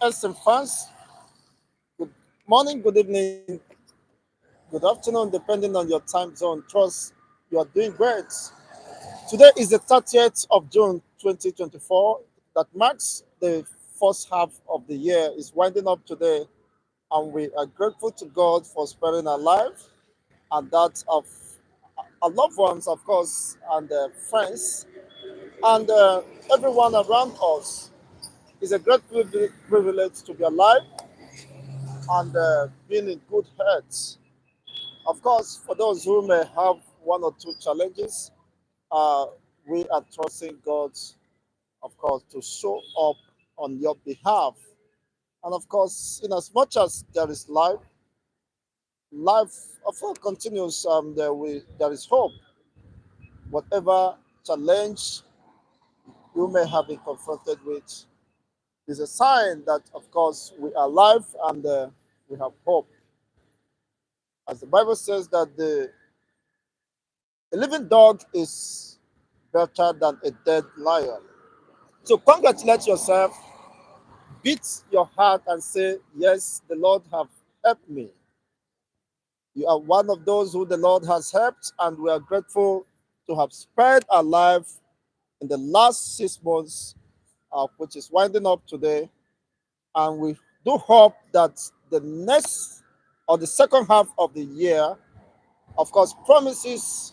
SM fans. Good morning, good evening, good afternoon, depending on your time zone. Trust you are doing great. Today is the 30th of June 2024. That marks the first half of the year is winding up today, and we are grateful to God for sparing our life and that of our loved ones, of course, and friends, and everyone around us. It's a great privilege to be alive and being in good health. Of course, for those who may have one or two challenges, uh, we are trusting God, of course, to show up on your behalf. And of course, in as much as there is life, life of course continues. There is hope. Whatever challenge you may have been confronted with is a sign that, of course, we are alive and we have hope. As the Bible says that a living dog is better than a dead lion. So congratulate yourself, beat your heart and say, yes, the Lord have helped me. You are one of those who the Lord has helped, and we are grateful to have spared our life in the last 6 months, which is winding up today. And we do hope that the next or the second half of the year, of course, promises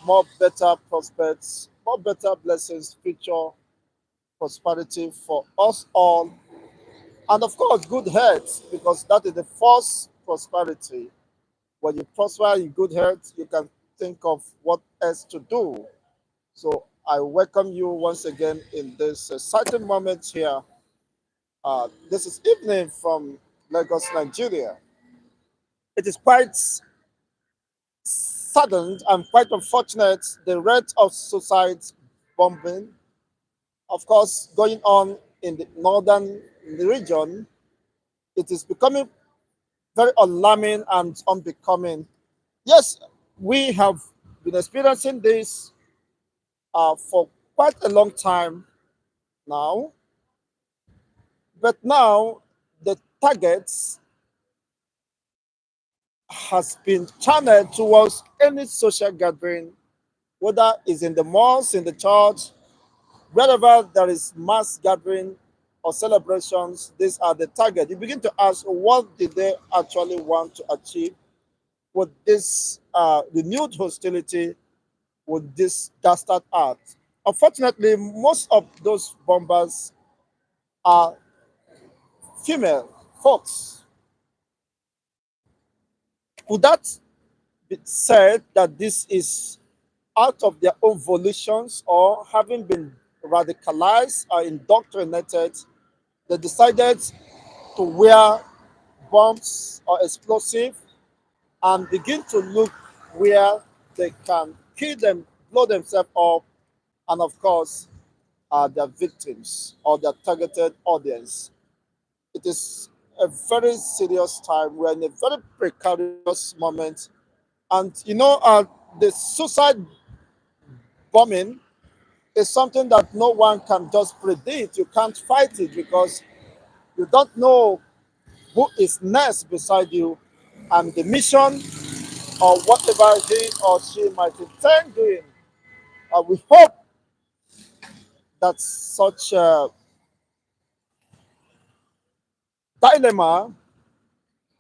more better prospects, more better blessings, future prosperity for us all, and of course, good health, because that is the first prosperity. When you prosper in good health, you can think of what else to do. So I welcome you once again in this exciting moment here. This is evening from Lagos, Nigeria. It is quite saddened and quite unfortunate the rate of suicide bombing, of course, going on in the northern region. It is becoming very alarming and unbecoming. Yes, we have been experiencing this for quite a long time now, but now the targets has been channeled towards any social gathering, whether it's in the malls, in the church, wherever there is mass gathering or celebrations. These are the target. You begin to ask, what did they actually want to achieve with this renewed hostility with this dastard act? Unfortunately, most of those bombers are female folks. Would that be said that this is out of their own volitions, or having been radicalized or indoctrinated, they decided to wear bombs or explosive and begin to look where they can kill them, blow themselves up, and of course, their victims or their targeted audience. It is a very serious time. We're in a very precarious moment. And the suicide bombing is something that no one can just predict. You can't fight it because you don't know who is next beside you and the mission or whatever he or she might intend doing. We hope that such a dilemma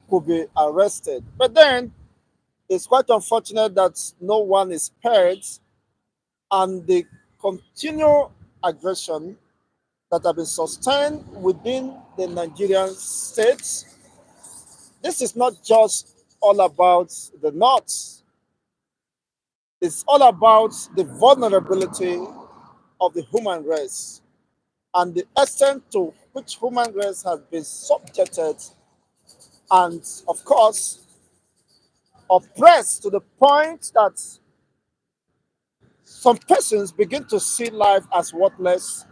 could be arrested. But then it's quite unfortunate that no one is spared, and the continual aggression that have been sustained within the Nigerian states. This is not just all about the North. It's all about the vulnerability of the human race and the extent to which human race has been subjected and, of course, oppressed to the point that some persons begin to see life as worthless,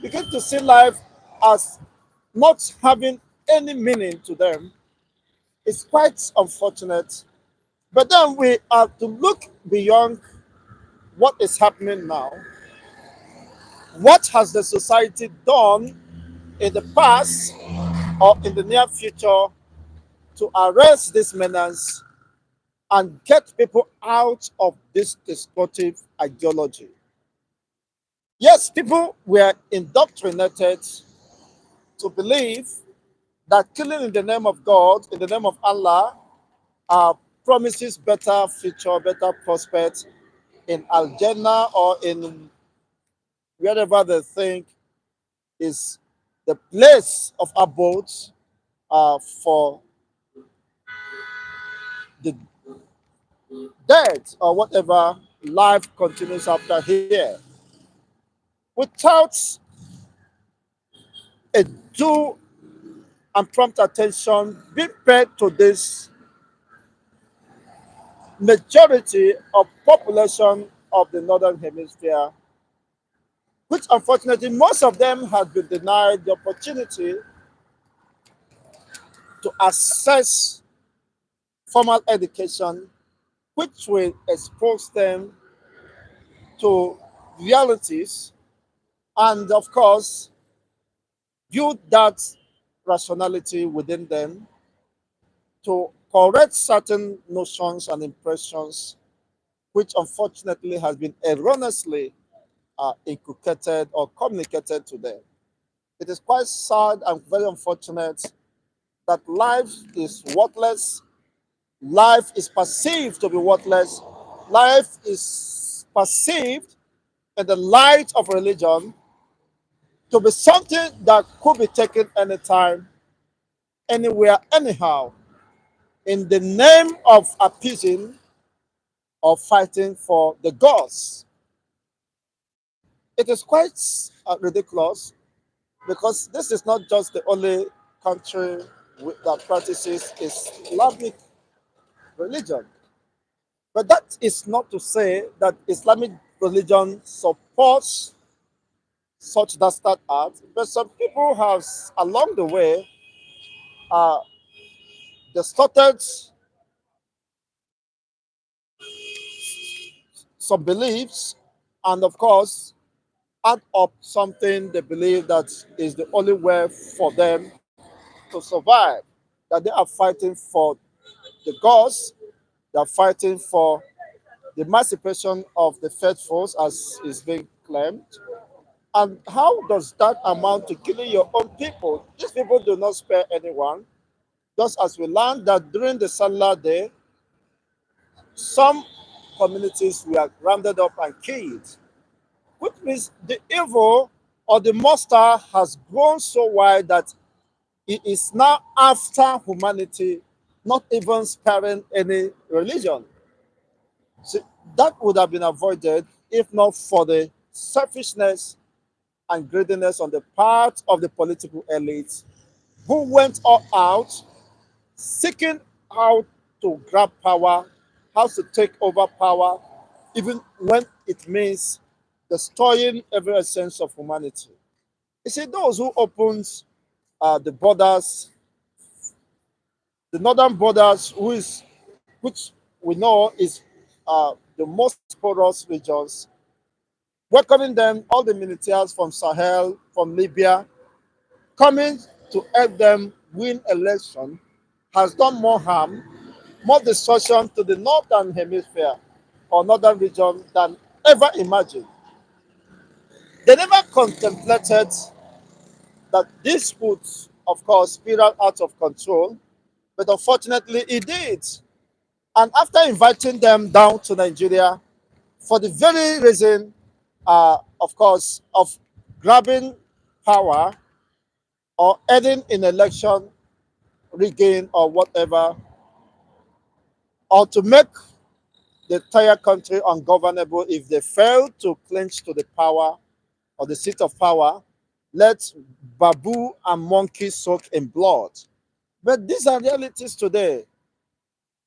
begin to see life as not having any meaning to them. It's quite unfortunate. But then we have to look beyond what is happening now. What has the society done in the past or in the near future to arrest this menace and get people out of this destructive ideology. Yes, people were indoctrinated to believe that killing in the name of God, in the name of Allah, promises better future, better prospect in Al Jannah or in wherever they think is the place of abode for the dead or whatever life continues after here. Without a due and prompt attention being paid to this majority of population of the northern hemisphere, which unfortunately most of them have been denied the opportunity to access formal education, which will expose them to realities and, of course, build that rationality within them to correct certain notions and impressions which unfortunately has been erroneously inculcated or communicated to them. It is quite sad and very unfortunate that life is worthless, life is perceived to be worthless, life is perceived in the light of religion to be something that could be taken anytime, anywhere, anyhow, in the name of appeasing or fighting for the gods. It is quite ridiculous because this is not just the only country that practices Islamic religion. But that is not to say that Islamic religion supports such dastard acts, but some people have, along the way, uh, distorted some beliefs and, of course, add up something they believe that is the only way for them to survive. That they are fighting for the gods, they are fighting for the emancipation of the faithful, as is being claimed. And how does that amount to killing your own people? These people do not spare anyone. Just as we learned that during the Salah day, some communities were rounded up and killed, which means the evil or the monster has grown so wide that it is now after humanity, not even sparing any religion. So that would have been avoided if not for the selfishness and greediness on the part of the political elites who went all out seeking how to grab power, how to take over power, even when it means destroying every essence of humanity. You see, those who opened the borders, the northern borders, which we know is the most porous regions, welcoming them, all the militias from Sahel, from Libya, coming to help them win election, has done more harm, more destruction to the northern hemisphere or northern region than ever imagined. They never contemplated that this would, of course, spiral out of control, but unfortunately it did. And after inviting them down to Nigeria for the very reason, of course, of grabbing power or aiding in election rigging or whatever, or to make the entire country ungovernable if they fail to clinch to the power or the seat of power, let babu and monkey soak in blood. But these are realities today.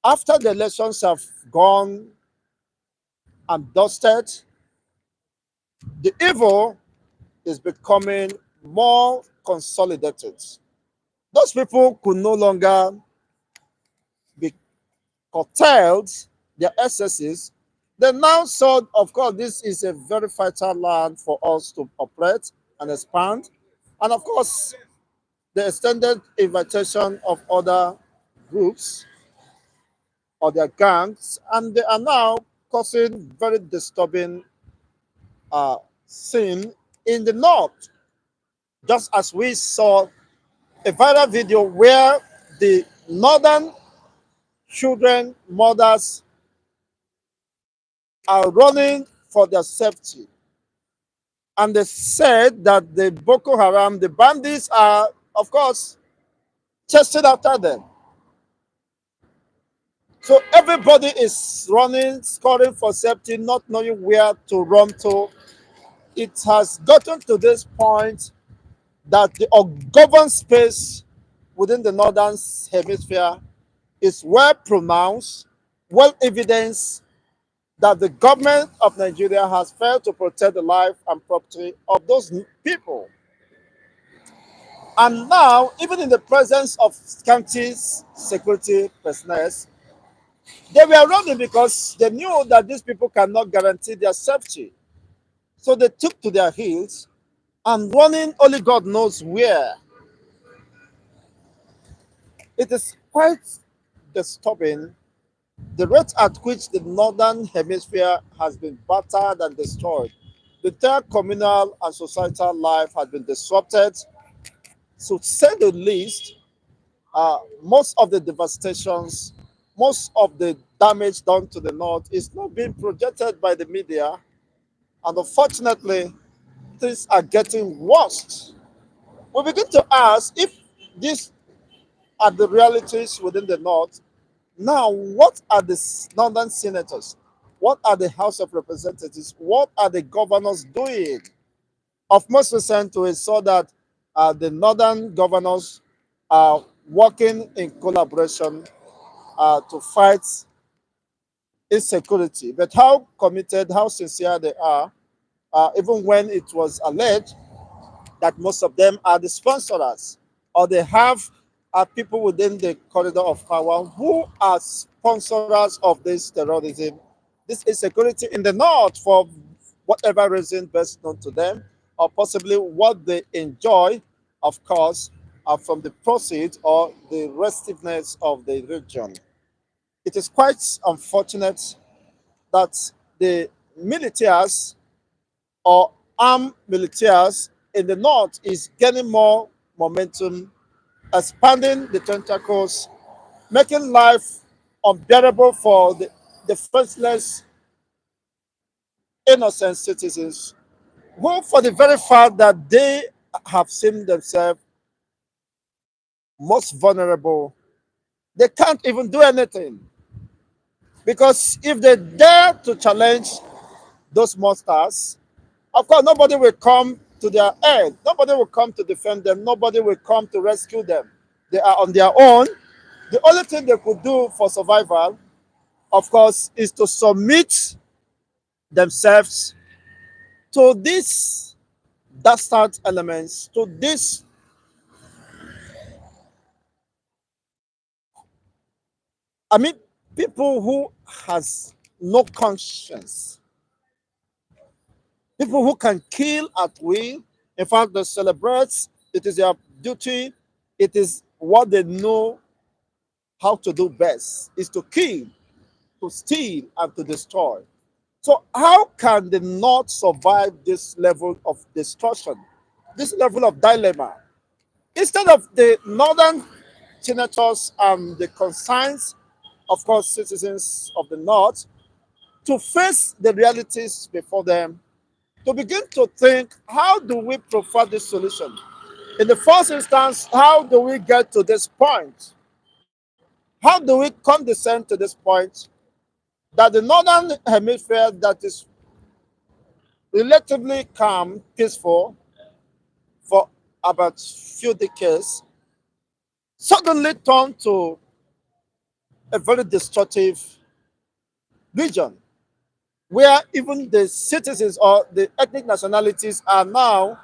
After the elections have gone and dusted, the evil is becoming more consolidated. Those people could no longer be curtailed their excesses. They now saw, of course, this is a very fertile land for us to operate and expand. And of course, the extended invitation of other groups or their gangs, and they are now causing very disturbing uh, scene in the north. Just as we saw a viral video where the northern children, mothers are running for their safety. And they said that the Boko Haram, the bandits are, of course, chasing after them. So everybody is running, scoring for safety, not knowing where to run to. It has gotten to this point that the ungoverned space within the northern hemisphere is well pronounced, well evidenced that the government of Nigeria has failed to protect the life and property of those people. And now, even in the presence of county's security personnel, they were running because they knew that these people cannot guarantee their safety. So they took to their heels and running only God knows where. It is quite disturbing the rate at which the northern hemisphere has been battered and destroyed. The entire communal and societal life has been disrupted. To say the least, most of the devastations, most of the damage done to the north is not being projected by the media. And unfortunately, things are getting worse. We begin to ask if these are the realities within the north. Now, what are the northern senators? What are the House of Representatives? What are the governors doing? Of most recent, we saw that the northern governors are working in collaboration to fight insecurity. But how committed, how sincere they are, even when it was alleged that most of them are the sponsors or they have people within the corridor of power who are sponsors of this terrorism, this insecurity in the north for whatever reason best known to them, or possibly what they enjoy, of course, from the proceeds or the restiveness of the region. It is quite unfortunate that the militaries or armed militias in the north is gaining more momentum, expanding the tentacles, making life unbearable for the defenseless, innocent citizens who, for the very fact that they have seen themselves most vulnerable, they can't even do anything. Because if they dare to challenge those monsters, of course, nobody will come to their aid. Nobody will come to defend them. Nobody will come to rescue them. They are on their own. The only thing they could do for survival, of course, is to submit themselves to these dastard elements, to these, I mean, people who has no conscience, people who can kill at will. In fact, they celebrate. It is their duty. It is what they know how to do best, is to kill, to steal, and to destroy. So how can they not survive this level of destruction, this level of dilemma? Instead of the northern senators and the concerned, of course, citizens of the north, to face the realities before them, to begin to think, how do we provide this solution? In the first instance, how do we get to this point? How do we condescend to this point that the northern hemisphere that is relatively calm, peaceful for about few decades, suddenly turned to a very destructive region where even the citizens or the ethnic nationalities are now,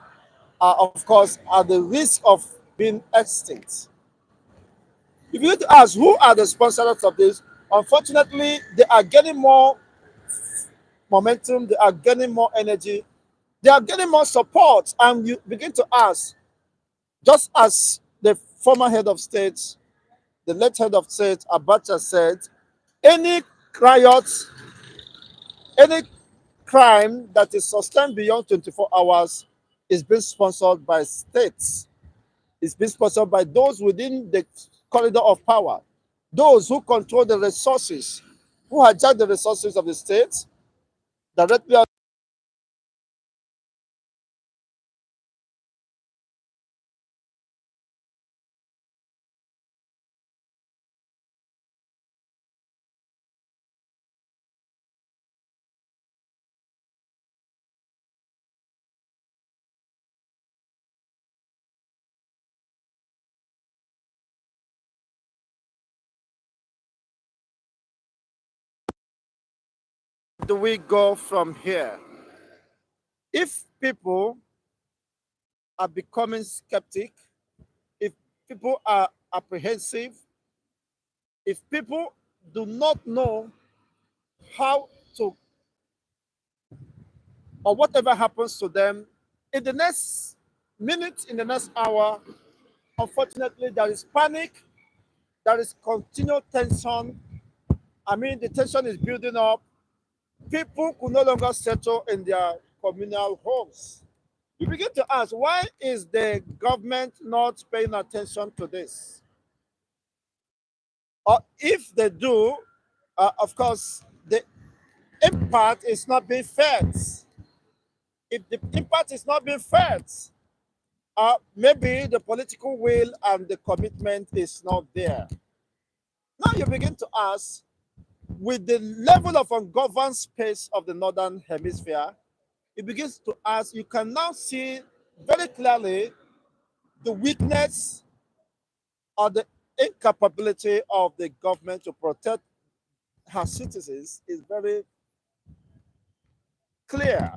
of course, at the risk of being extinct. If you ask who are the sponsors of this, unfortunately, they are getting more momentum, they are getting more energy, they are getting more support, and you begin to ask, Just as the former head of state, the late head of state, Abacha said, any riot, any crime that is sustained beyond 24 hours is being sponsored by states. It's being sponsored by those within the corridor of power, those who control the resources, who hijack the resources of the state directly. Do we go from here? If people are becoming skeptic, if people are apprehensive, if people do not know how to, or whatever happens to them in the next minute, in the next hour, unfortunately, there is panic, there is continued tension. I mean, the tension is building up. People could no longer settle in their communal homes. You begin to ask, why is the government not paying attention to this? Or if they do, of course, the impact is not being felt. If the impact is not being felt, maybe the political will and the commitment is not there. Now you begin to ask, with the level of ungoverned space of the northern hemisphere, it begins to ask, you can now see very clearly the weakness or the incapability of the government to protect her citizens is very clear,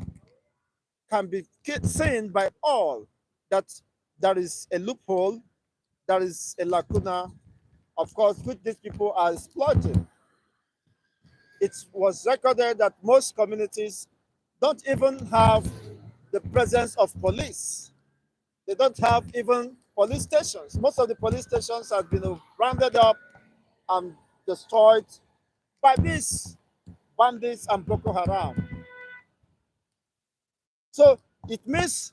can be seen by all that there is a loophole, there is a lacuna, of course, which these people are exploiting. It was recorded that most communities don't even have the presence of police. They don't have even police stations. Most of the police stations have been rounded up and destroyed by these bandits and Boko Haram. So it means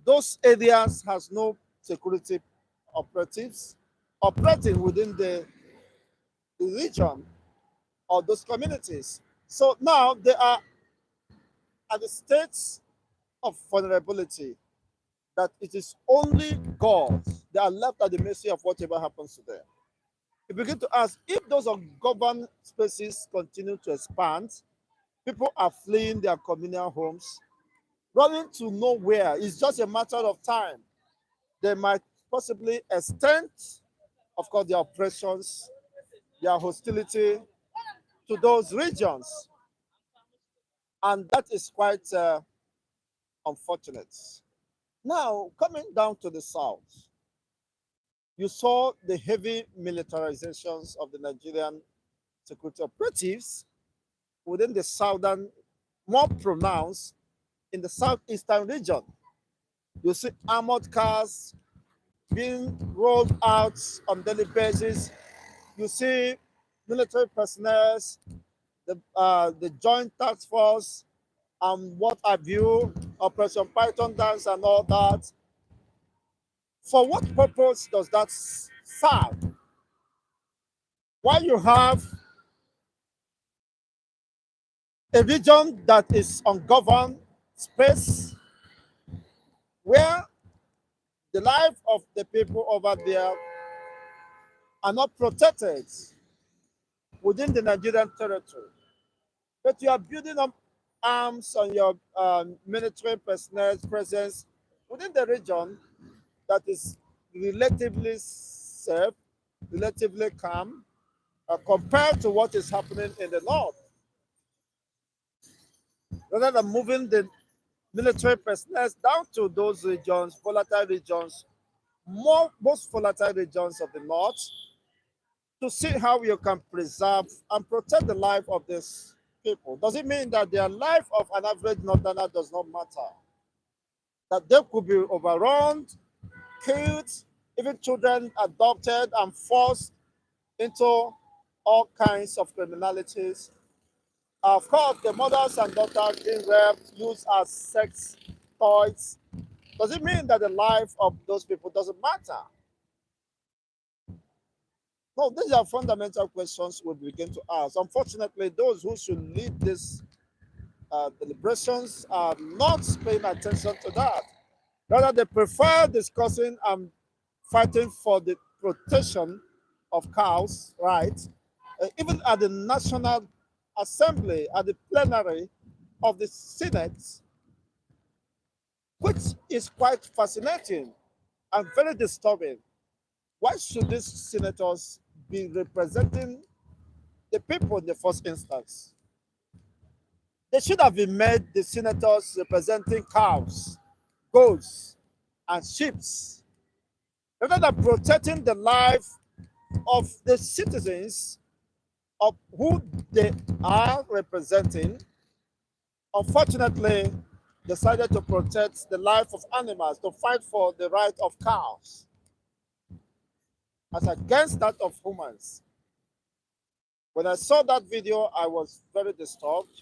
those areas has no security operatives operating within the region or those communities. So now they are at the state of vulnerability that it is only God. They are left at the mercy of whatever happens to them. You begin to ask, if those ungoverned spaces continue to expand, people are fleeing their communal homes, running to nowhere. It's just a matter of time. They might possibly extend, of course, their oppressions, their hostility to those regions. And that is quite unfortunate. Now, coming down to the south, you saw the heavy militarizations of the Nigerian security operatives within the southern, more pronounced in the southeastern region. You see armored cars being rolled out on daily basis. You see military personnel, the joint task force, and what have you, Operation Python dance and all that. For what purpose does that serve? While you have a region that is ungoverned space where the life of the people over there are not protected within the Nigerian territory, but you are building up arms on your military personnel presence within the region that is relatively safe, relatively calm, compared to what is happening in the north. Rather than moving the military personnel down to those regions, volatile regions, most volatile regions of the north, to see how you can preserve and protect the life of these people. Does it mean that their life of an average northerner does not matter? That they could be overrun, killed, even children adopted and forced into all kinds of criminalities. Of course, the mothers and daughters being raped, used as sex toys. Does it mean that the life of those people doesn't matter? No, these are fundamental questions we begin to ask. Unfortunately, those who should lead these deliberations are not paying attention to that. Rather, they prefer discussing and fighting for the protection of cows' rights, even at the National Assembly, at the plenary of the Senate, which is quite fascinating and very disturbing. Why should these senators be representing the people in the first instance? They should have been made the senators representing cows, goats, and sheep, rather than protecting the life of the citizens of who they are representing. Unfortunately, decided to protect the life of animals, to fight for the right of cows as against that of humans. When I saw that video, I was very disturbed,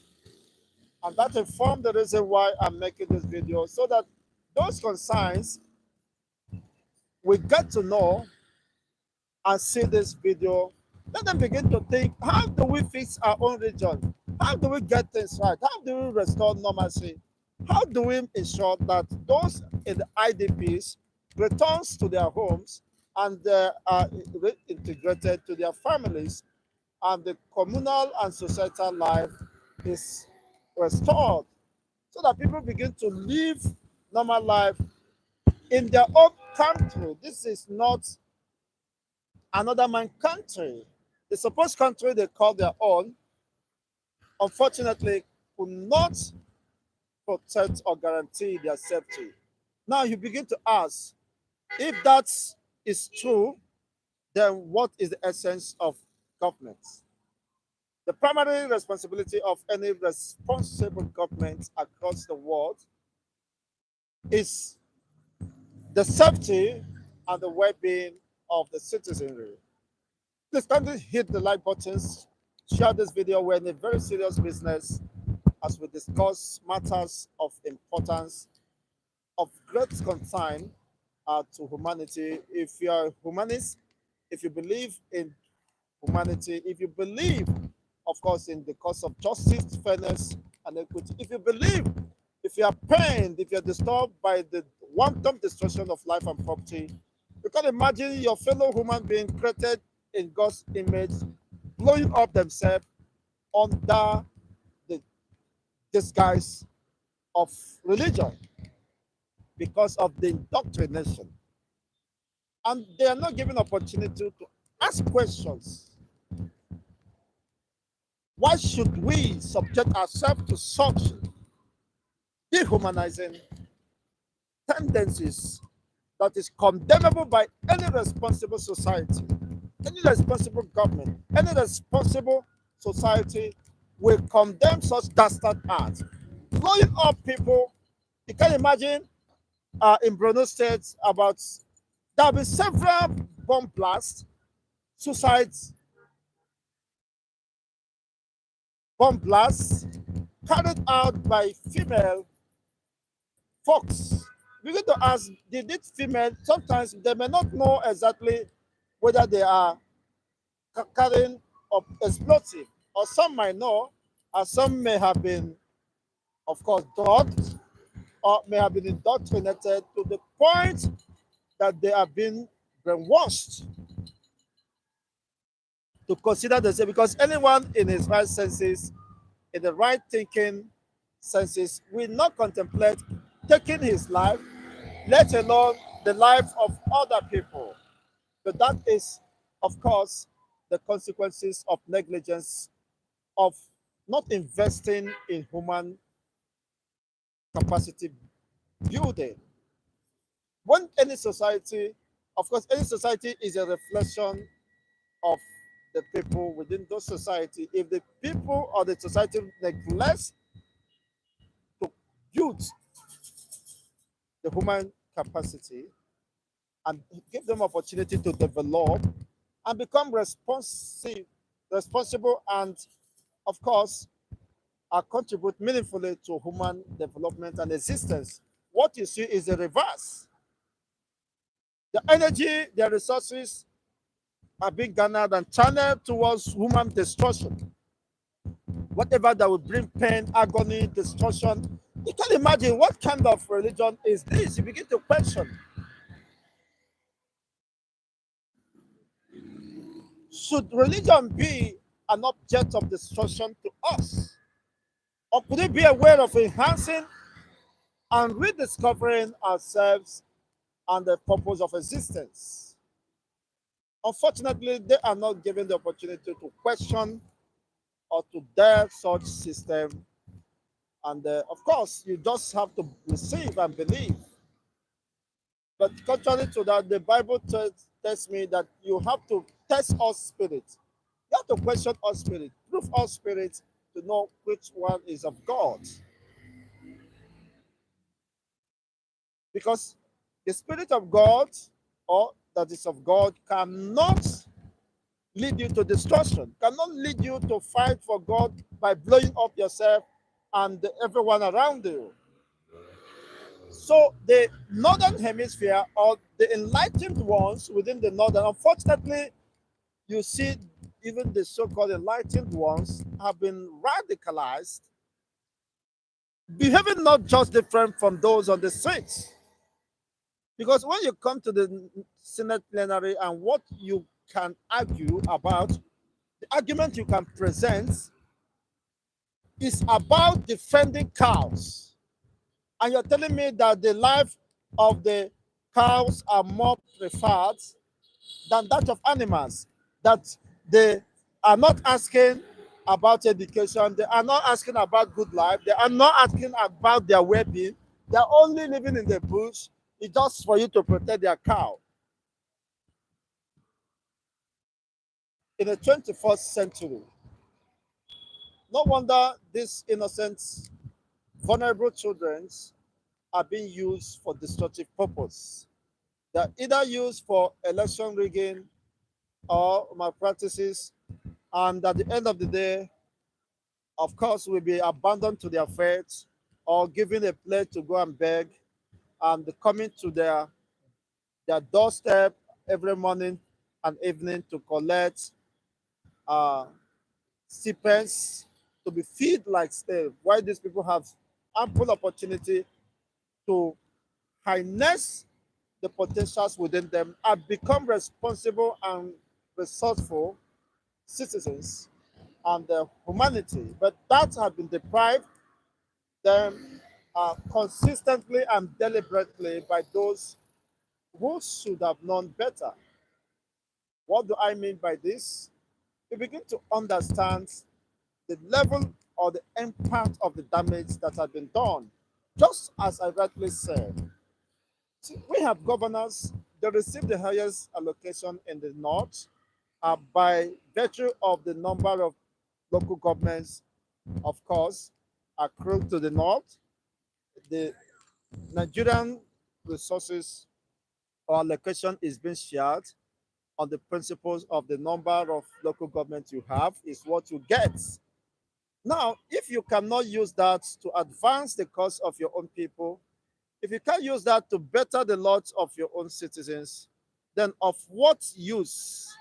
and that informed the reason why I'm making this video, so that those concerns will get to know and see this video. Let them begin to think, how do we fix our own region? How do we get things right? How do we restore normalcy? How do we ensure that those in the IDPs returns to their homes and are reintegrated to their families, and the communal and societal life is restored, so that people begin to live normal life in their own country? This is not another man's country. The supposed country they call their own, unfortunately, could not protect or guarantee their safety. Now you begin to ask, if that is true, then what is the essence of government? The primary responsibility of any responsible government across the world is the safety and the well-being of the citizenry. Please kindly hit the like buttons, share this video. We're in a very serious business as we discuss matters of importance, of great concern to humanity. If you are a humanist, if you believe in humanity, if you believe, of course, in the cause of justice, fairness, and equity, if you believe, if you are pained, if you're disturbed by the wanton destruction of life and property, you can imagine your fellow human being created in God's image blowing up themselves under the disguise of religion because of the indoctrination. And they are not given opportunity to ask questions. Why should we subject ourselves to such dehumanizing tendencies that is condemnable by any responsible society, any responsible government, any responsible society will condemn such dastard acts? Blowing up people, you can imagine in Brunei State, about there have been several bomb blasts, suicides, bomb blasts carried out by female folks. We need to ask, did it female? Sometimes they may not know exactly whether they are carrying up explosive, or some might know, and some may have been, of course, drugged, or may have been indoctrinated to the point that they have been brainwashed to consider themselves. Because anyone in his right senses, in the right thinking senses, will not contemplate taking his life, let alone the life of other people. But that is, of course, the consequences of negligence, of not investing in human capacity building. When any society, of course, any society is a reflection of the people within those society. If the people or the society neglects to build the human capacity, and give them opportunity to develop and become responsible, and of course, contribute meaningfully to human development and existence. What you see is the reverse. The energy, the resources are being garnered and channeled towards human destruction. Whatever that will bring pain, agony, destruction. You can imagine what kind of religion is this? You begin to question. Should religion be an object of destruction to us? Or could it be a way of enhancing and rediscovering ourselves and the purpose of existence? Unfortunately, they are not given the opportunity to question or to dare such system. And of course, you just have to receive and believe. But contrary to that, the Bible tells me that you have to test all spirits. You have to question all spirits, prove all spirits to know which one is of God. Because the Spirit of God or that is of God cannot lead you to destruction, cannot lead you to fight for God by blowing up yourself and everyone around you. So the northern hemisphere or the enlightened ones within the northern, unfortunately, you see even the so-called enlightened ones have been radicalized, behaving not just different from those on the streets. Because when you come to the Senate plenary and what you can argue about, the argument you can present is about defending cows. And you're telling me that the life of the cows are more preferred than that of animals, that they are not asking about education, they are not asking about good life, they are not asking about their well-being, they're only living in the bush. It's just for you to protect their cow. In the 21st century, no wonder these innocent, vulnerable children are being used for destructive purpose. They're either used for election rigging or malpractices, and at the end of the day, of course, will be abandoned to their fate or given a place to go and beg and coming to their doorstep every morning and evening to collect uh, stipends to be fed like slaves. Why these people have ample opportunity to harness the potentials within them and become responsible and resourceful citizens and humanity. But that has been deprived them consistently and deliberately by those who should have known better. What do I mean by this? We begin to understand the level or the impact of the damage that has been done. Just as I rightly said, see, we have governors, they receive the highest allocation in the north by virtue of the number of local governments, of course, accrued to the north. The Nigerian resources or allocation is being shared on the principles of the number of local governments you have is what you get. Now, if you cannot use that to advance the cause of your own people, if you can't use that to better the lot of your own citizens, then of what use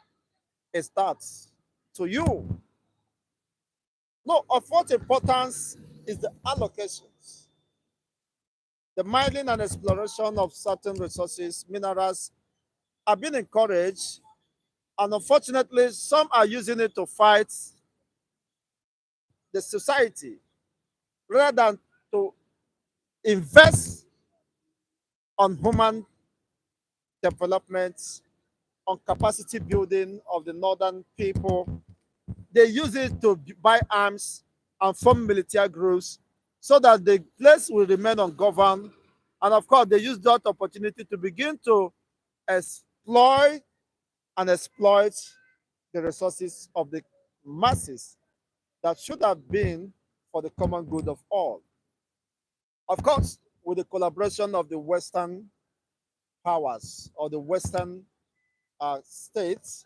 is that to you? No, of what importance is the allocations? The mining and exploration of certain resources, minerals, are being encouraged, and unfortunately, some are using it to fight the society rather than to invest on human development, on capacity building of the northern people. They use it to buy arms and form military groups so that the place will remain ungoverned. And of course, they use that opportunity to begin to exploit and exploit the resources of the masses that should have been for the common good of all. Of course, with the collaboration of the Western powers or the Western states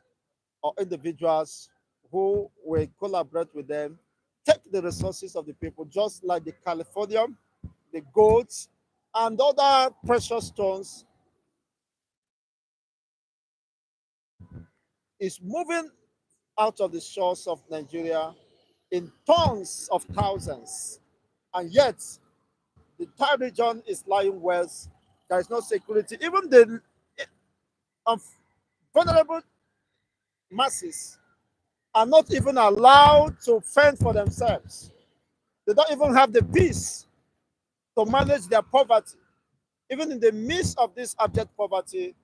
or individuals who will collaborate with them, take the resources of the people, just like the Californium, the gold, and other precious stones, is moving out of the shores of Nigeria in tons of thousands. And yet, the entire region is lying waste. There is no security. Even the um, vulnerable masses are not even allowed to fend for themselves. They don't even have the peace to manage their poverty. Even in the midst of this abject poverty,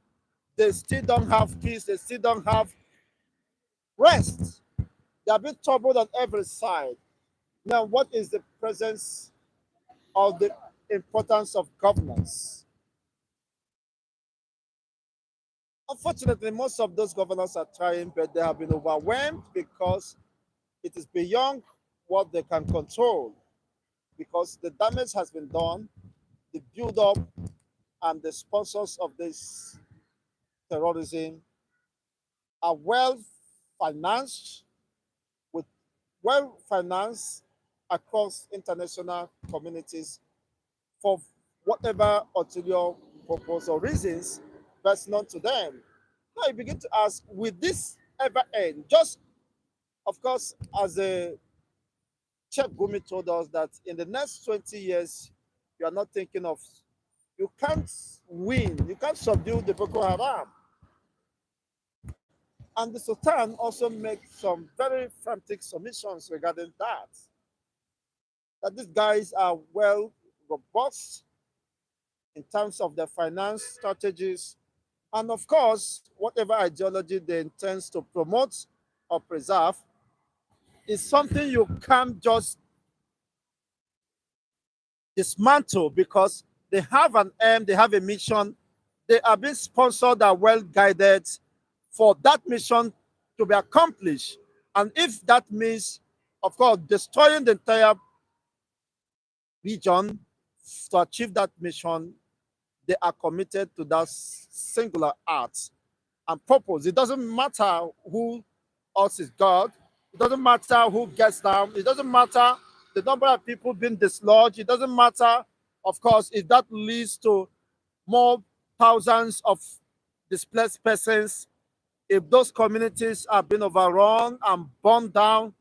they still don't have peace. They still don't have rest. They are being troubled on every side. Now, what is the presence of the importance of governance? Unfortunately, most of those governors are trying, but they have been overwhelmed because it is beyond what they can control. Because the damage has been done, the build up and the sponsors of this terrorism are well financed, with well financed across international communities for whatever ulterior purpose or reasons best known to them. Now you begin to ask, will this ever end? Just, of course, as a Chef Gumi told us that in the next 20 years, you are not thinking of, you can't win, you can't subdue the Boko Haram. And the Sultan also makes some very frantic submissions regarding that. That these guys are well robust in terms of their finance strategies, and of course, whatever ideology they intend to promote or preserve is something you can't just dismantle because they have an aim, they have a mission, they are being sponsored and well guided for that mission to be accomplished. And if that means, of course, destroying the entire region to achieve that mission, they are committed to that singular act and purpose. It doesn't matter who else is God. It doesn't matter who gets down. It doesn't matter the number of people being dislodged. It doesn't matter, of course, if that leads to more thousands of displaced persons. If those communities are being overrun and burned down,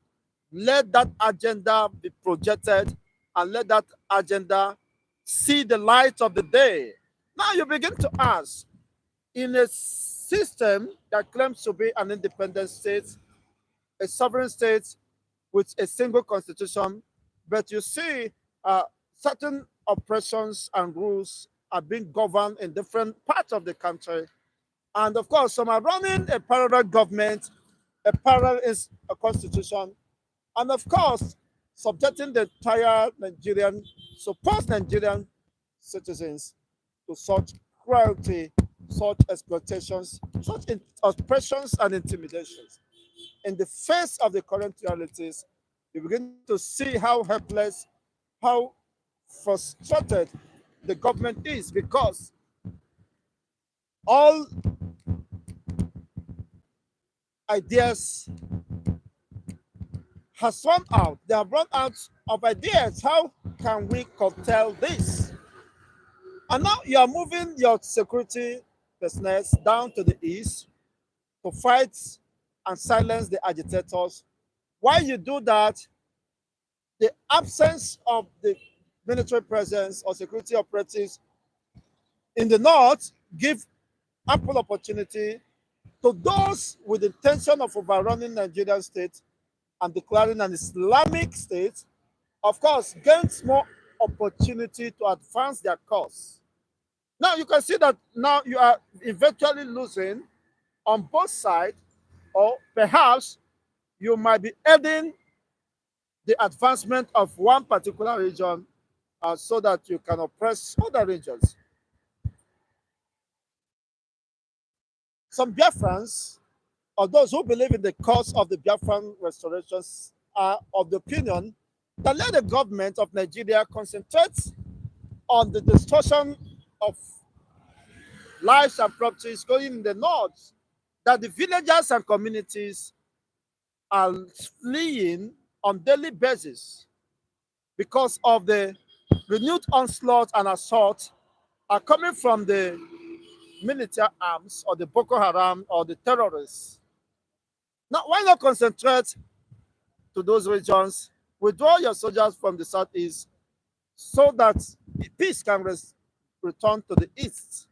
let that agenda be projected and let that agenda see the light of the day. Now you begin to ask, in a system that claims to be an independent state, a sovereign state with a single constitution, but you see certain oppressions and rules are being governed in different parts of the country. And of course, some are running a parallel government, a parallel a constitution, and of course, subjecting the entire Nigerian, supposed Nigerian citizens to such cruelty, such exploitations, such oppressions and intimidations. In the face of the current realities, you begin to see how helpless, how frustrated the government is because all ideas has run out. They have run out of ideas. How can we curtail this? And now you are moving your security business down to the east to fight and silence the agitators. While you do that, the absence of the military presence or security operatives in the north give ample opportunity to those with the intention of overrunning Nigerian state and declaring an Islamic state, of course, gains more opportunity to advance their cause. Now you can see that now you are eventually losing on both sides, or perhaps you might be aiding the advancement of one particular region so that you can oppress other regions. Some Biafrans, or those who believe in the cause of the Biafran restorations, are of the opinion that let the government of Nigeria concentrate on the destruction of lives and properties going in the north, that the villagers and communities are fleeing on daily basis because of the renewed onslaught and assault are coming from the military arms or the Boko Haram or the terrorists. Now, why not concentrate to those regions, withdraw your soldiers from the southeast so that peace can return to the east?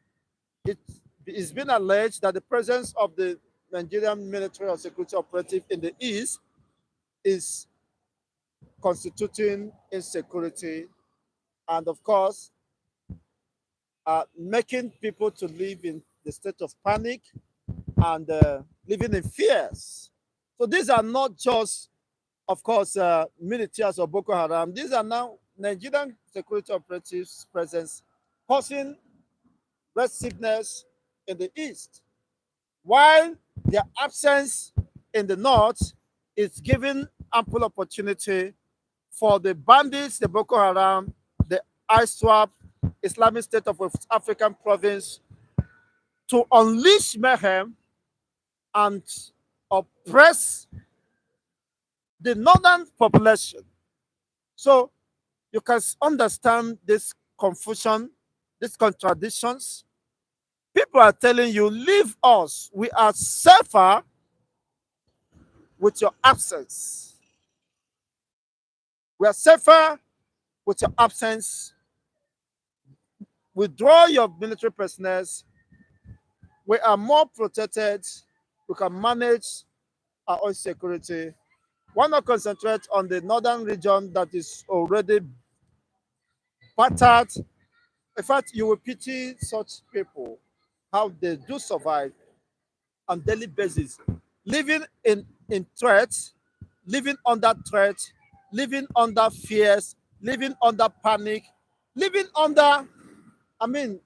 It is been alleged that the presence of the Nigerian military or security operative in the east is constituting insecurity and, of course, making people to live in the state of panic and living in fears. So these are not just, of course, militias or Boko Haram. These are now Nigerian security operatives' presence causing restlessness in the east, while their absence in the north is giving ample opportunity for the bandits, the Boko Haram, the ISWAP, Islamic State of West African Province, to unleash mayhem and oppress the northern population. So you can understand this confusion, these contradictions. People are telling you, leave us. We are safer with your absence. We are safer with your absence. Withdraw your military personnel. We are more protected. We can manage our own security. Why not concentrate on the northern region that is already battered? In fact, you will pity such people, how they do survive on daily basis, living in threat, living under threat, living under fears, living under panic, living under, I mean,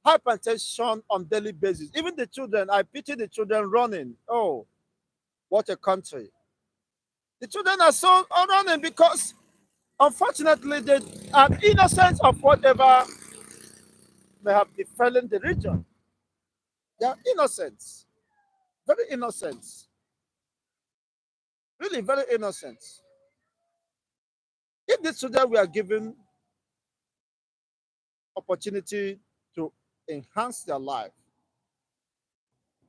hypertension on daily basis. Even the children, I pity the children running. Oh, what a country. The children are so running because unfortunately they are innocent of whatever may have befallen the region. They are innocent, very innocent, really very innocent. If these children were given opportunity to enhance their life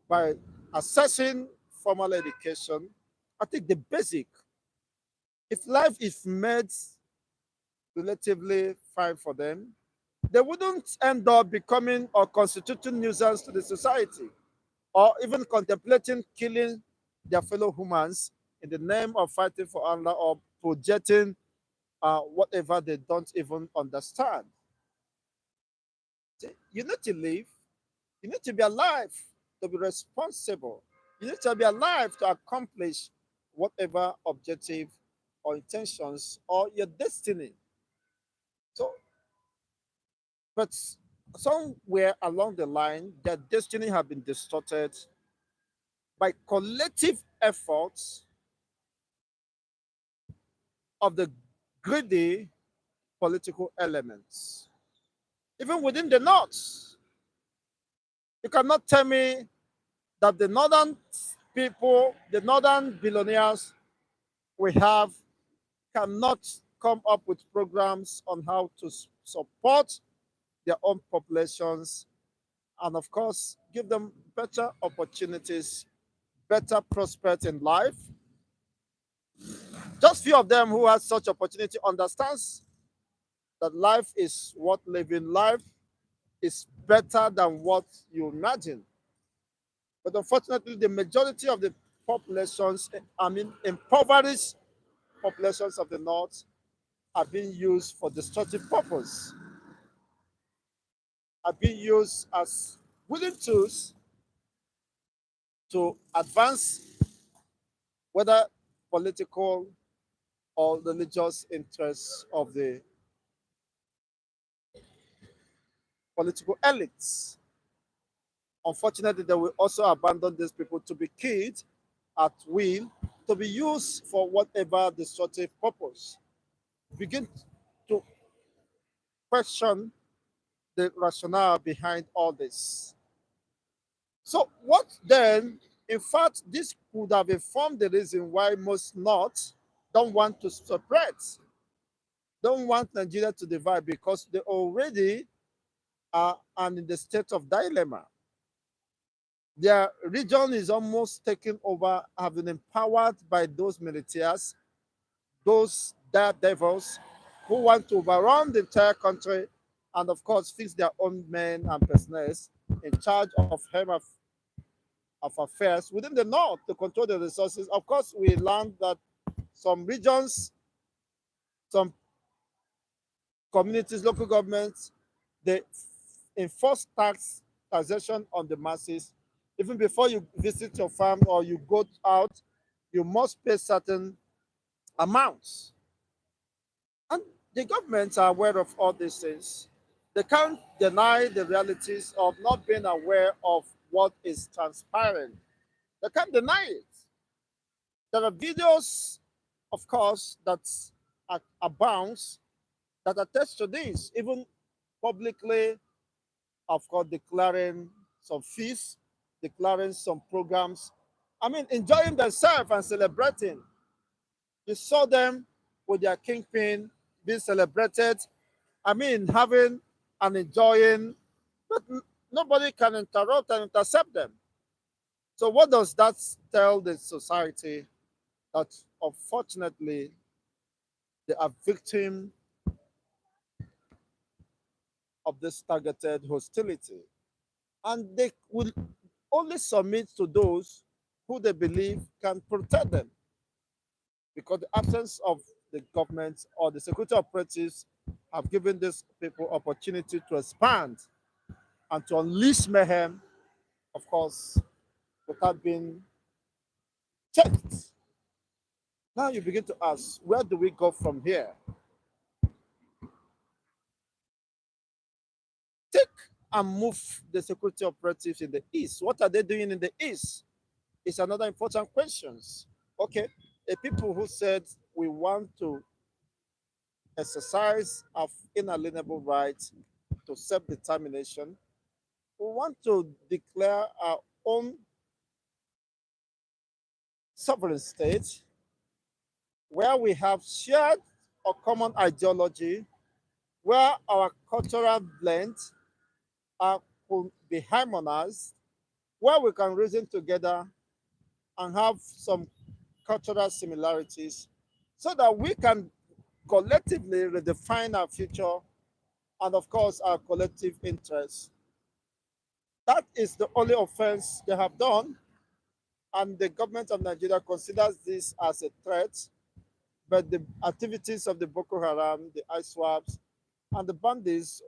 by accessing formal education, I think the basic, if life is made relatively fine for them, they wouldn't end up becoming or constituting nuisance to the society or even contemplating killing their fellow humans in the name of fighting for Allah or projecting whatever they don't even understand. You need to live. You need to be alive to be responsible. You need to be alive to accomplish whatever objective or intentions or your destiny. So, but somewhere along the line, their destiny have been distorted by collective efforts of the greedy political elements. Even within the North, you cannot tell me that the northern people, the northern billionaires we have, cannot come up with programs on how to support their own populations and, of course, give them better opportunities, better prospects in life. Just few of them who has such opportunity understands that life is worth living. Life is better than what you imagine. But unfortunately, the majority of the populations, I mean, impoverished populations of the North, are being used for destructive purpose, are being used as willing tools to advance whether political or religious interests of the political elites. Unfortunately, they will also abandon these people to be killed at will, to be used for whatever destructive purpose. Begin to question the rationale behind all this. So what then? In fact, this could have informed the reason why most North don't want to separate, don't want Nigeria to divide because they already are and in the state of dilemma. Their region is almost taken over, have been empowered by those militias, those devils who want to overrun the entire country and, of course, fix their own men and personnel in charge of of affairs within the north to control the resources. Of course, we learned that some regions, some communities, local governments, they enforce taxation on the masses. Even before you visit your farm or you go out, you must pay certain amounts. And the governments are aware of all these things. They can't deny the realities of not being aware of what is transpiring. They can't deny it. There are videos, of course, that abounds that attest to this, even publicly, of course, declaring some feasts, declaring some programs. I mean, enjoying themselves and celebrating. You saw them with their kingpin being celebrated. I mean, having and enjoying, but nobody can interrupt and intercept them. So, what does that tell the society? That unfortunately they are victim of this targeted hostility, and they will only submit to those who they believe can protect them, because the absence of the government or the security operatives have given these people opportunity to expand and to unleash mayhem, of course, without being checked. Now you begin to ask, where do we go from here? Take and move the security operatives in the east. What are they doing in the east? Is another important question. Okay, a people who said we want to exercise our inalienable right to self-determination, we want to declare our own sovereign state where we have shared or common ideology, where our cultural blend could be harmonized, where we can reason together and have some cultural similarities so that we can collectively redefine our future and, of course, our collective interests. That is the only offense they have done, and the government of Nigeria considers this as a threat. But the activities of the Boko Haram, the ISWAPs, and the bandits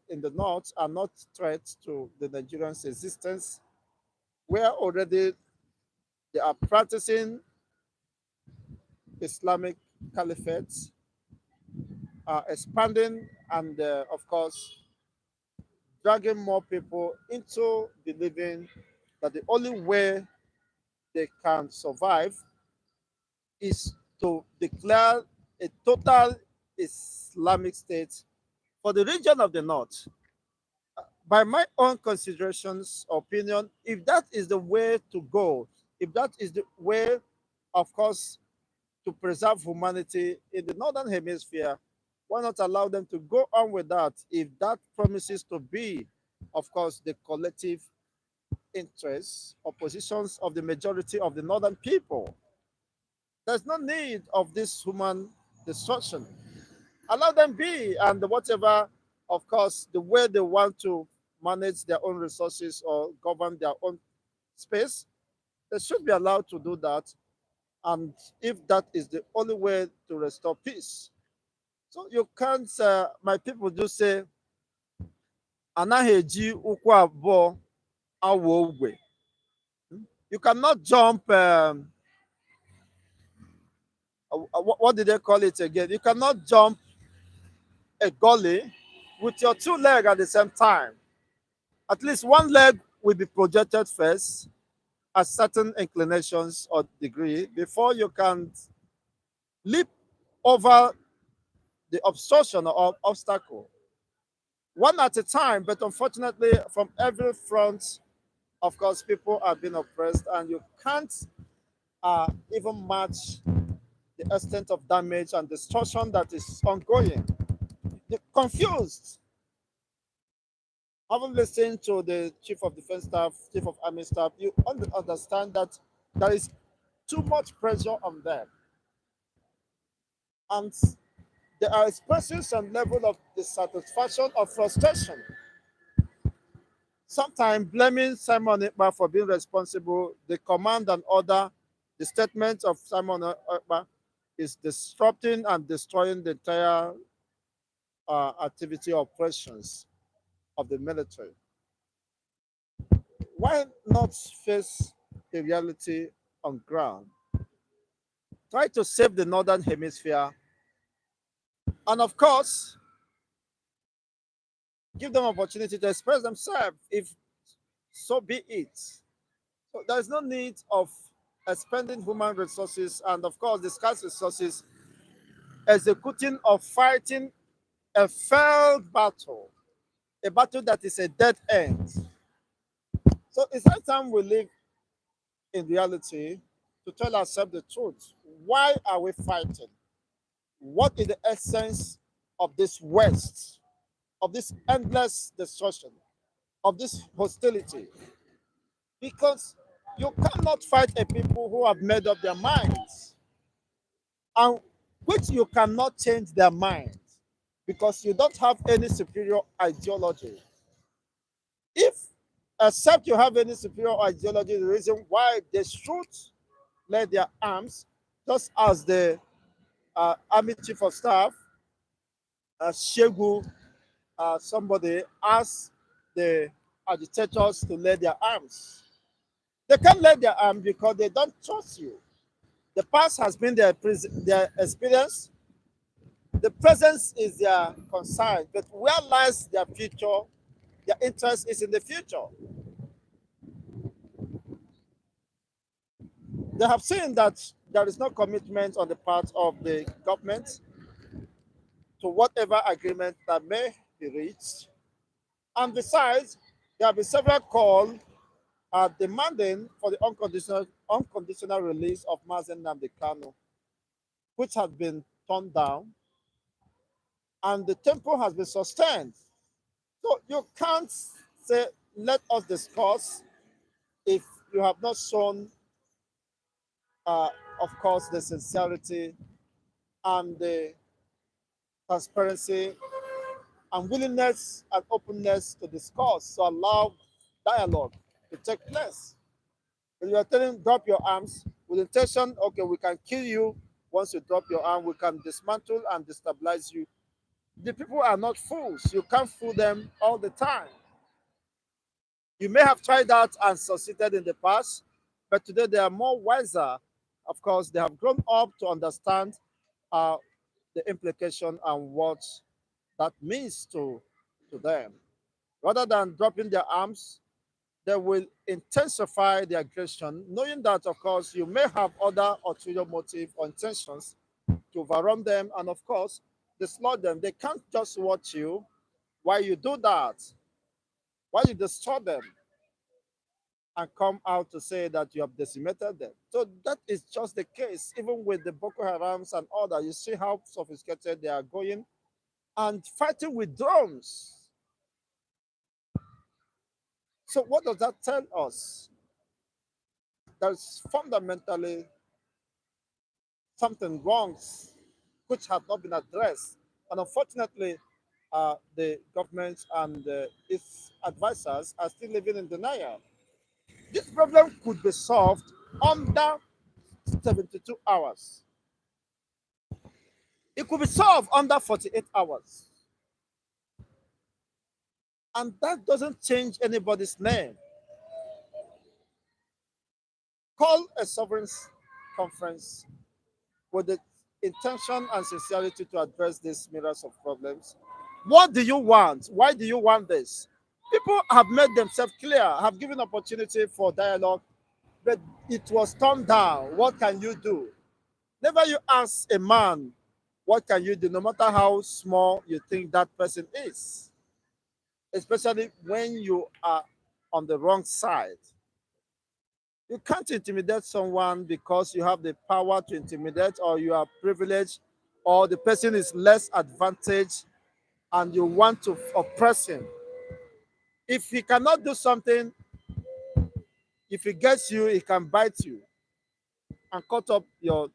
in the north are not threats to the Nigerians' existence, where already they are practicing Islamic caliphate, expanding, and, of course, dragging more people into believing that the only way they can survive is to declare a total Islamic state for the region of the north. By my own considerations, opinion, if that is the way to go, if that is the way, of course, to preserve humanity in the northern hemisphere, why not allow them to go on with that if that promises to be, of course, the collective interests or positions of the majority of the northern people? There's no need of this human destruction. Allow them be, and whatever, of course, the way they want to manage their own resources or govern their own space, they should be allowed to do that. And if that is the only way to restore peace, so you can't, my people do say, anaghị eji ụkwụ abụọ awụ ogwe. You cannot jump, what did they call it again? You cannot jump a gully with your two legs at the same time. At least one leg will be projected first at certain inclinations or degree before you can leap over the obstruction or obstacle. One at a time, but unfortunately, from every front, Of course, people are being oppressed, and you can't even match the extent of damage and destruction that is ongoing. You're confused. Having listened to the chief of defense staff, chief of army staff, you understand that there is too much pressure on them, and they are expressing some level of dissatisfaction or frustration. Sometimes blaming Simon Ekpa for being responsible, the command and order, the statement of Simon Ekpa is disrupting and destroying the entire activity operations of the military. Why not face the reality on ground? Try to save the northern hemisphere, and of course, give them opportunity to express themselves if so be it. So there is no need of expending human resources and of course the scarce resources executing or fighting a failed battle, a battle that is a dead end. So it's high time we live in reality to tell ourselves the truth. Why are we fighting? What is the essence of this West, of this endless destruction, of this hostility? Because you cannot fight a people who have made up their minds and which you cannot change their minds because you don't have any superior ideology. If except you have any superior ideology, the reason why they should lay their arms, just as the army chief of staff, Shegu, somebody asked the agitators to lay their arms. They can't lay their arms because they don't trust you. The past has been their experience. The present is their concern, but where lies their future? Their interest is in the future. They have seen that there is no commitment on the part of the government to whatever agreement that may be reached. And besides, there have been several calls demanding for the unconditional release of Mazen Namdekano, which has been turned down, and the tempo has been sustained. So you can't say, let us discuss if you have not shown, uh, of course, the sincerity and the transparency and willingness and openness to discuss, to allow dialogue to take place. When you are telling drop your arms with intention, okay, we can kill you. Once you drop your arm, we can dismantle and destabilize you. The people are not fools. You can't fool them all the time. You may have tried that and succeeded in the past, but today they are more wiser. Of course, they have grown up to understand uh, the implication and what that means to them. Rather than dropping their arms, they will intensify the aggression, knowing that, of course, you may have other ulterior motive or intentions to overrun them and, of course, dislodge them. They can't just watch you while you do that, while you destroy them and come out to say that you have decimated them. So that is just the case, even with the Boko Harams and all that. You see how sophisticated they are going and fighting with drones. So what does that tell us? There's fundamentally something wrong which have not been addressed. And unfortunately, the government and its advisors are still living in denial. This problem could be solved under 72 hours. It could be solved under 48 hours. And that doesn't change anybody's name. Call a sovereign conference with the intention and sincerity to address these myriads of problems. What do you want? Why do you want this? People have made themselves clear, have given opportunity for dialogue, but it was turned down. What can you do? Never you ask a man, what can you do, no matter how small you think that person is, especially when you are on the wrong side. You can't intimidate someone because you have the power to intimidate, or you are privileged, or the person is less advantaged and you want to oppress him. If he cannot do something, if he gets you, he can bite you and cut up your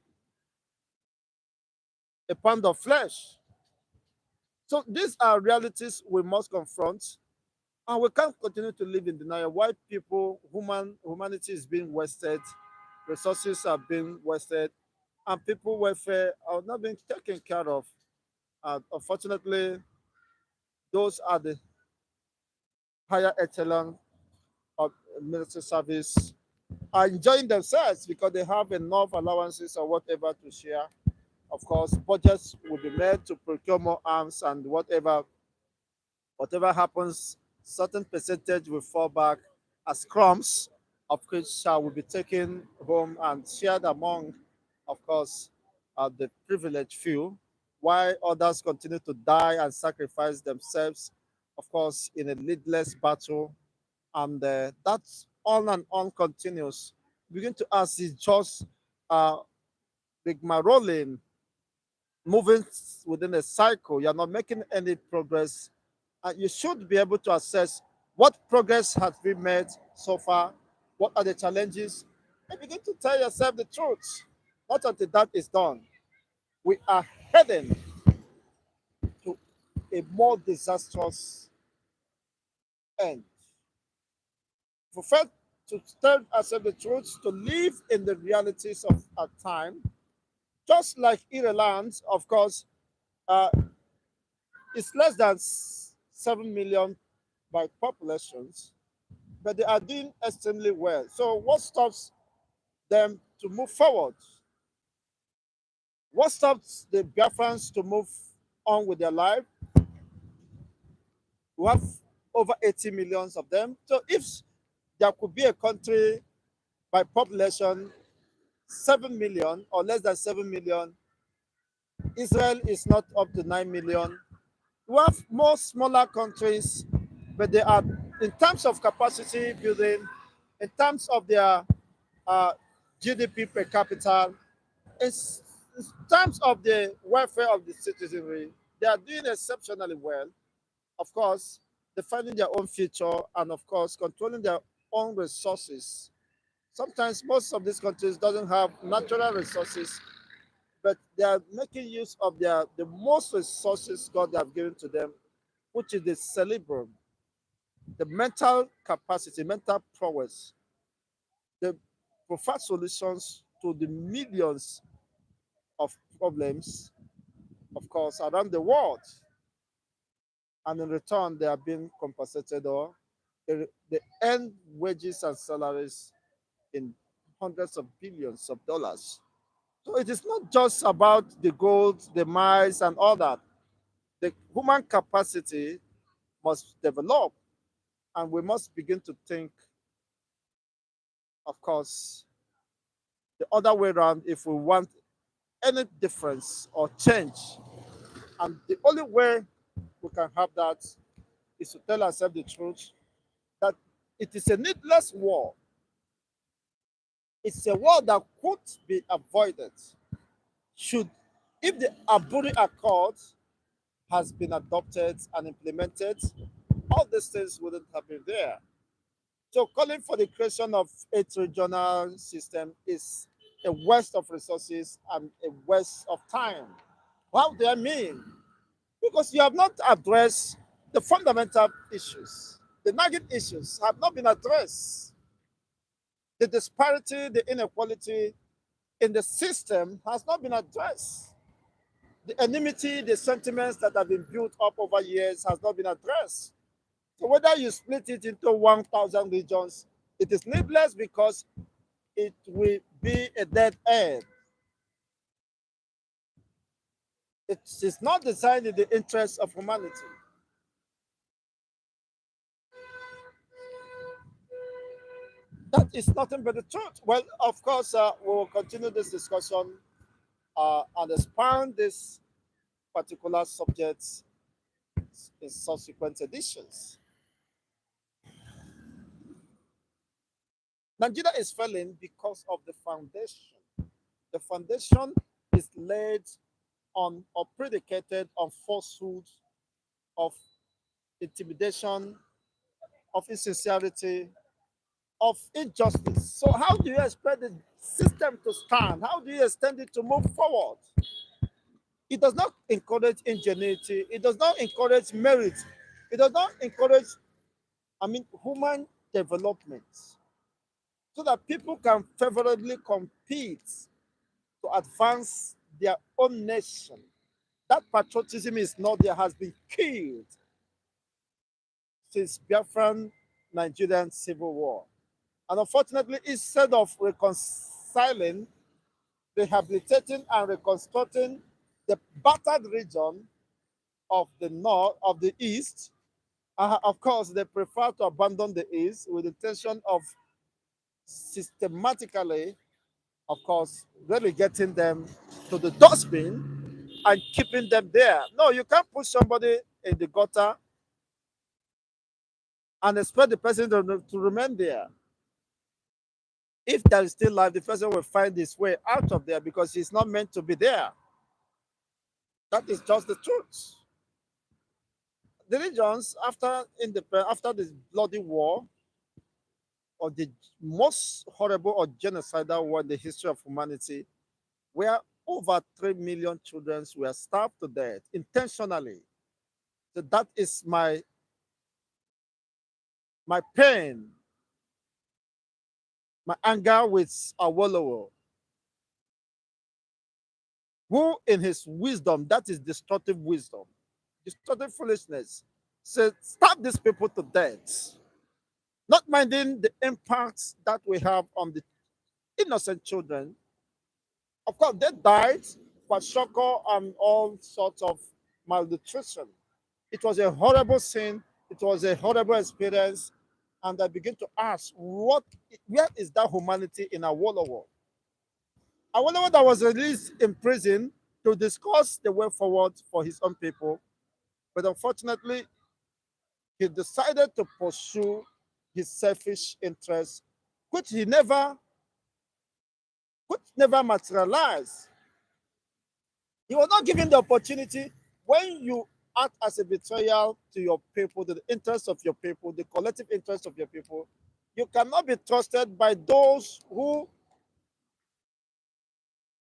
a pound of flesh. So these are realities we must confront, and we can't continue to live in denial. Why humanity is being wasted, resources are being wasted, and people welfare are not being taken care of. Unfortunately, those are the higher echelon of military service are enjoying themselves because they have enough allowances or whatever to share. Of course, budgets will be made to procure more arms, and whatever happens, certain percentage will fall back as crumbs, of which will be taken home and shared among, of course, the privileged few, while others continue to die and sacrifice themselves, of course, in a needless battle. And that's on and on continues. Begin to ask, is just uh, big rolling, moving within a cycle? You're not making any progress. You should be able to assess what progress has been made so far, what are the challenges, and begin to tell yourself the truth. Not until that is done. We are heading to a more disastrous end. We fail to tell ourselves the truth, to live in the realities of our time, just like Ireland, of course, uh, it's less than 7 million by populations, but they are doing extremely well. So, what stops them to move forward? What stops the Biafrans to move on with their life? We have over 80 millions of them. So, if there could be a country by population 7 million or less than 7 million, Israel is not up to 9 million. We have more smaller countries, but they are, in terms of capacity building, in terms of their uh, GDP per capita, in terms of the welfare of the citizenry, they are doing exceptionally well. Of course, defining their own future and, of course, controlling their own resources. Sometimes most of these countries doesn't have natural resources, but they are making use of the most resources God have given to them, which is the cerebrum, the mental capacity, mental prowess, the provide solutions to the millions of problems, of course, around the world. And in return, they are being compensated, or they earn wages and salaries in hundreds of billions of dollars. So it is not just about the gold, the miles, and all that. The human capacity must develop, and we must begin to think, of course, the other way around if we want any difference or change. And the only way we can have that is to tell ourselves the truth that it is a needless war. It's a war that could be avoided should, if the Aburi Accord has been adopted and implemented, all these things wouldn't have been there. So calling for the creation of a regional system is a waste of resources and a waste of time. What do I mean? Because you have not addressed the fundamental issues. The nagging issues have not been addressed. The disparity, the inequality in the system has not been addressed. The enmity, the sentiments that have been built up over years has not been addressed. So whether you split it into 1,000 regions, it is needless because it will be a dead end. It is not designed in the interest of humanity. That is nothing but the truth. Well, of course, we will continue this discussion and expand this particular subject in subsequent editions. Nigeria is failing because of the foundation. The foundation is laid on or predicated on falsehood, of intimidation, of insincerity, of injustice. So, how do you expect the system to stand? How do you extend it to move forward? It does not encourage ingenuity. It does not encourage merit. It does not encourage, human development so that people can favorably compete to advance their own nation. That patriotism is not there, has been killed since Biafran Nigerian Civil War. And unfortunately, instead of reconciling, rehabilitating, and reconstructing the battered region of the north, of the east, of course, they prefer to abandon the east with the intention of systematically, of course, relegating them to the dustbin and keeping them there. No, you can't put somebody in the gutter and expect the person to remain there. If there is still life, the person will find his way out of there because he's not meant to be there. That is just the truth. The regions after this bloody war, or the most horrible or genocidal war in the history of humanity, where over 3 million children were starved to death intentionally. So that is my pain, my anger with Awolowo, who in his wisdom, that is destructive wisdom, destructive foolishness, said, "Stab these people to death," not minding the impacts that we have on the innocent children. Of course, they died, kwashiorkor, and all sorts of malnutrition. It was a horrible sin. It was a horrible experience. And I begin to ask, where is that humanity in Awolowo? Awolowo that was released in prison to discuss the way forward for his own people. But unfortunately, he decided to pursue his selfish interests, which never materialized. He was not given the opportunity. When you act as a betrayal to your people, to the interests of your people, the collective interests of your people, you cannot be trusted by those who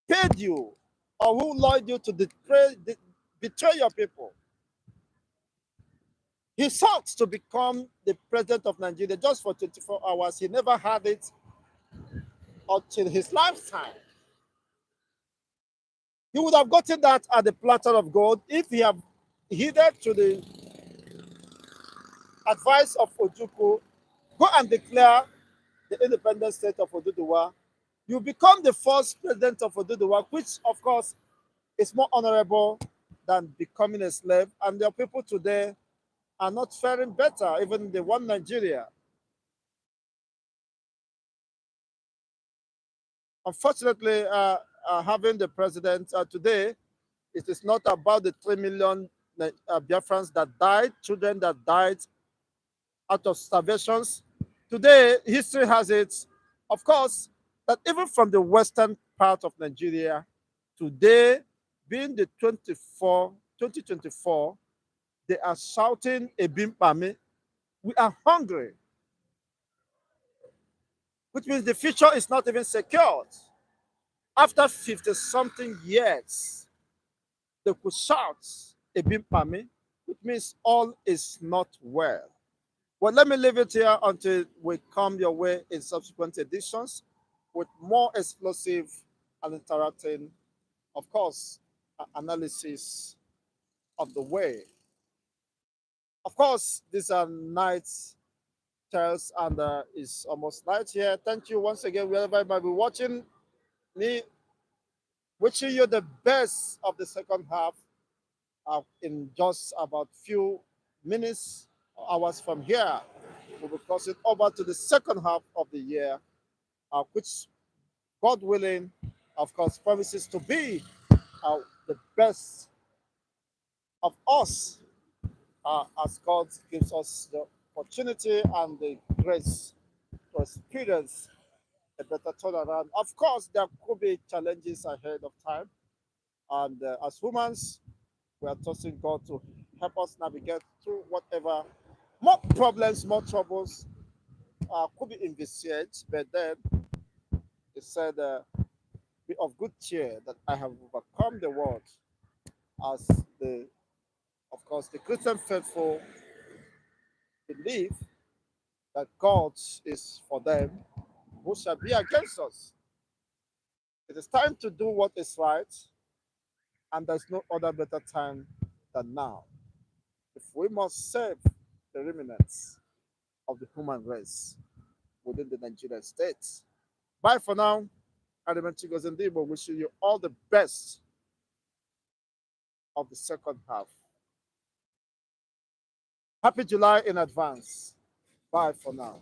paid you or who lured you to betray your people. He sought to become the president of Nigeria just for 24 hours. He never had it until his lifetime. He would have gotten that at the platter of gold if he had heeded to the advice of Ojukwu. Go and declare the independent state of Oduduwa. You become the first president of Oduduwa, which, of course, is more honorable than becoming a slave. And your people today are not faring better, even the one Nigeria. Unfortunately, having the president today, it is not about the 3 million Biafrans that died, children that died out of starvations. Today, history has it, of course, that even from the western part of Nigeria, today, being the 2024, they are shouting Ebimpame. We are hungry, which means the future is not even secured. After 50 something years, they could shout Ebimpame, which means all is not well. Well, let me leave it here until we come your way in subsequent editions with more explosive and interacting, of course, analysis of the way. Of course, these are night tales, and it's almost night here. Thank you once again, wherever you might be watching me. Wishing you the best of the second half in just about few minutes, hours from here. We'll be crossing over to the second half of the year, which, God willing, of course, promises to be the best of us as God gives us the opportunity and the grace to experience a better turnaround. Of course, there could be challenges ahead of time, and as humans, we are trusting God to help us navigate through whatever more problems, more troubles could be envisaged. But then he said, "Be of good cheer that I have overcome the world." As the, of course, the Christian faithful believe that God is for them, who shall be against us? It is time to do what is right, and there's no other better time than now. If we must save the remnants of the human race within the Nigerian state. Bye for now. Chigos and Debo wishing you all the best of the second half. Happy July in advance. Bye for now.